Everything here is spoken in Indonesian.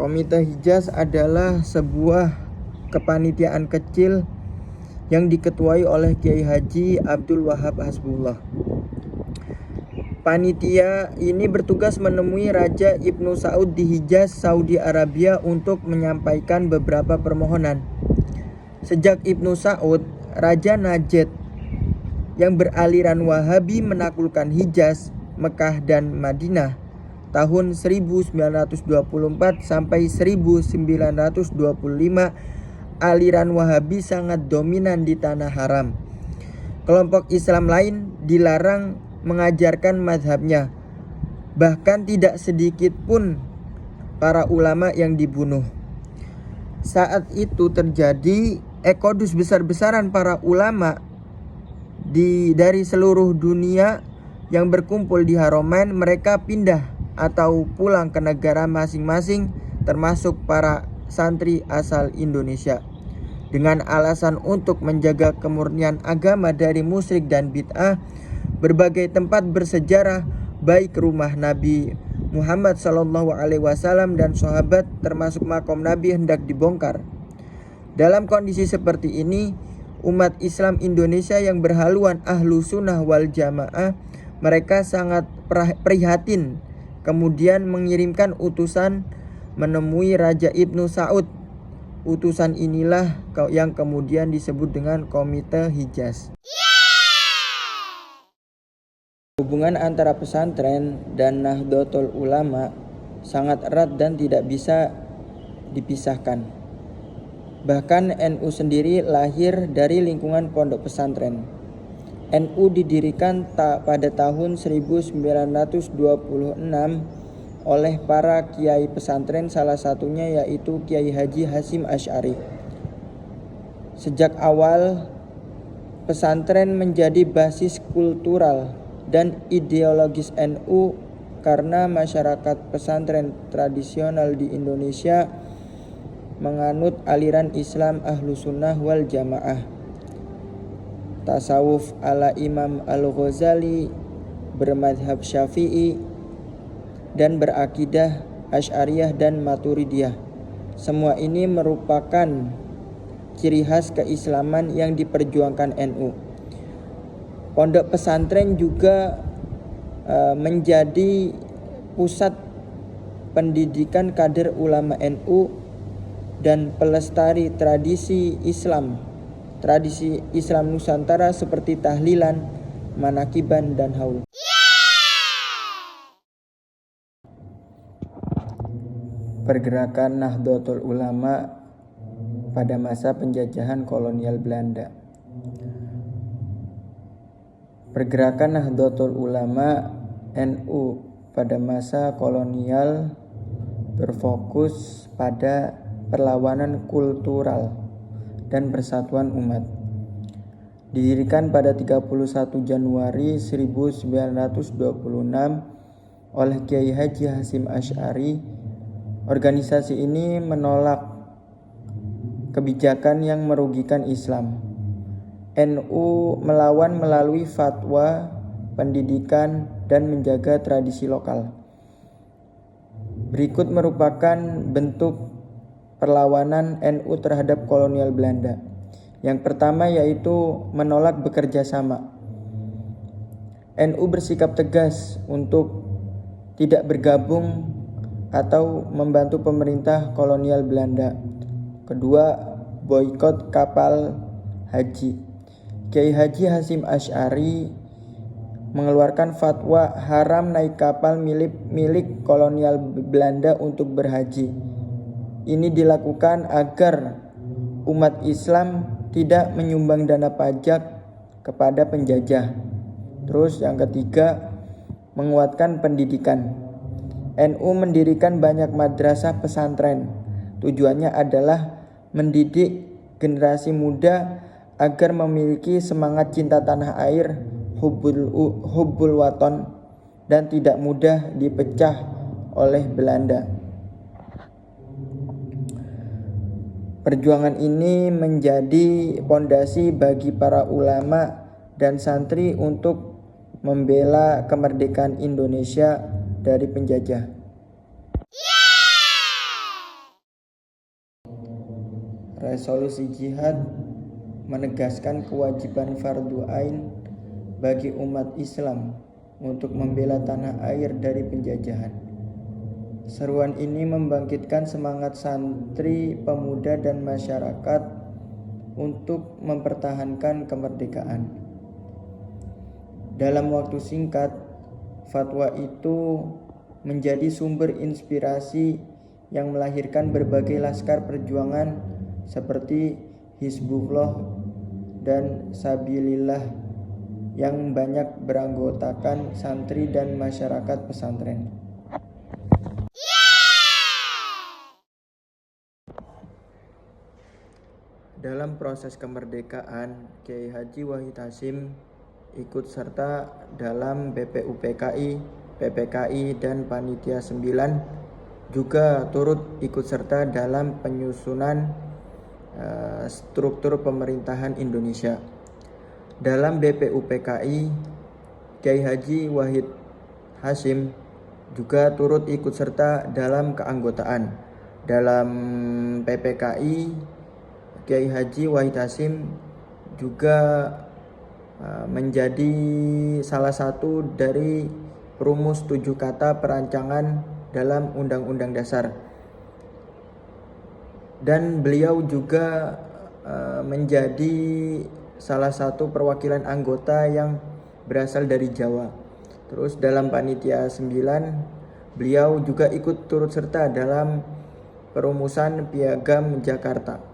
Komite Hijaz adalah sebuah kepanitiaan kecil yang diketuai oleh Kiai Haji Abdul Wahab Hasbullah. Panitia ini bertugas menemui Raja Ibnu Saud di Hijaz, Saudi Arabia untuk menyampaikan beberapa permohonan. Sejak Ibnu Saud, Raja Najd yang beraliran Wahabi menaklukkan Hijaz, Mekah dan Madinah tahun 1924 sampai 1925, aliran Wahabi sangat dominan di tanah haram. Kelompok Islam lain dilarang mengajarkan mazhabnya. Bahkan tidak sedikit pun para ulama yang dibunuh. Saat itu terjadi eksodus besar-besaran para ulama dari seluruh dunia yang berkumpul di Haramain. Mereka pindah atau pulang ke negara masing-masing, termasuk para santri asal Indonesia, dengan alasan untuk menjaga kemurnian agama dari musyrik dan bid'ah. Berbagai tempat bersejarah, baik rumah Nabi Muhammad SAW dan sahabat, termasuk makom Nabi, hendak dibongkar. Dalam kondisi seperti ini, umat Islam Indonesia yang berhaluan ahlu sunnah wal jamaah, mereka sangat prihatin, kemudian mengirimkan utusan menemui Raja Ibnu Saud. Utusan inilah yang kemudian disebut dengan Komite Hijaz. Hubungan antara pesantren dan Nahdlatul Ulama sangat erat dan tidak bisa dipisahkan. Bahkan NU sendiri lahir dari lingkungan pondok pesantren. NU didirikan pada tahun 1926 oleh para kiai pesantren, salah satunya yaitu Kiai Haji Hasyim Asy'ari. Sejak awal, pesantren menjadi basis kultural dan ideologis NU karena masyarakat pesantren tradisional di Indonesia menganut aliran Islam Ahlu Sunnah wal Jamaah. Tasawuf ala Imam Al-Ghazali, bermadhab Syafi'i, dan berakidah Asy'ariyah dan Maturidiyah. Semua ini merupakan ciri khas keislaman yang diperjuangkan NU. Pondok pesantren juga menjadi pusat pendidikan kader ulama NU dan pelestari tradisi Islam Nusantara seperti tahlilan, manakiban, dan haul. Pergerakan Nahdlatul Ulama pada masa penjajahan kolonial Belanda. Pergerakan Nahdlatul Ulama NU pada masa kolonial berfokus pada perlawanan kultural dan persatuan umat. Didirikan pada 31 Januari 1926 oleh Kiai Haji Hasyim Asy'ari, organisasi ini menolak kebijakan yang merugikan Islam. NU melawan melalui fatwa, pendidikan, dan menjaga tradisi lokal. Berikut merupakan bentuk perlawanan NU terhadap kolonial Belanda. Yang pertama yaitu menolak bekerja sama. NU bersikap tegas untuk tidak bergabung atau membantu pemerintah kolonial Belanda. Kedua, boikot kapal haji. Kiai Haji Hasyim Asy'ari mengeluarkan fatwa haram naik kapal milik kolonial Belanda untuk berhaji. Ini dilakukan agar umat Islam tidak menyumbang dana pajak kepada penjajah. Terus yang ketiga, menguatkan pendidikan. NU mendirikan banyak madrasah pesantren. Tujuannya adalah mendidik generasi muda agar memiliki semangat cinta tanah air, hubbul waton, dan tidak mudah dipecah oleh Belanda. Perjuangan ini menjadi pondasi bagi para ulama dan santri untuk membela kemerdekaan Indonesia dari penjajah. Resolusi Jihad menegaskan kewajiban fardu ain bagi umat Islam untuk membela tanah air dari penjajahan. Seruan ini membangkitkan semangat santri, pemuda, dan masyarakat untuk mempertahankan kemerdekaan. Dalam waktu singkat, fatwa itu menjadi sumber inspirasi yang melahirkan berbagai laskar perjuangan seperti Hizbullah dan Sabilillah yang banyak beranggotakan santri dan masyarakat pesantren. Dalam proses kemerdekaan, Kiai Haji Wahid Hasyim ikut serta dalam BPUPKI, PPKI, dan Panitia 9, juga turut ikut serta dalam penyusunan struktur pemerintahan Indonesia. Dalam BPUPKI, Kiai Haji Wahid Hasyim juga turut ikut serta dalam keanggotaan. Dalam PPKI, Kiai Haji Wahid Hasyim juga menjadi salah satu dari perumus 7 kata perancangan dalam Undang-Undang Dasar. Dan beliau juga menjadi salah satu perwakilan anggota yang berasal dari Jawa. Terus dalam Panitia 9, beliau juga ikut turut serta dalam perumusan Piagam Jakarta.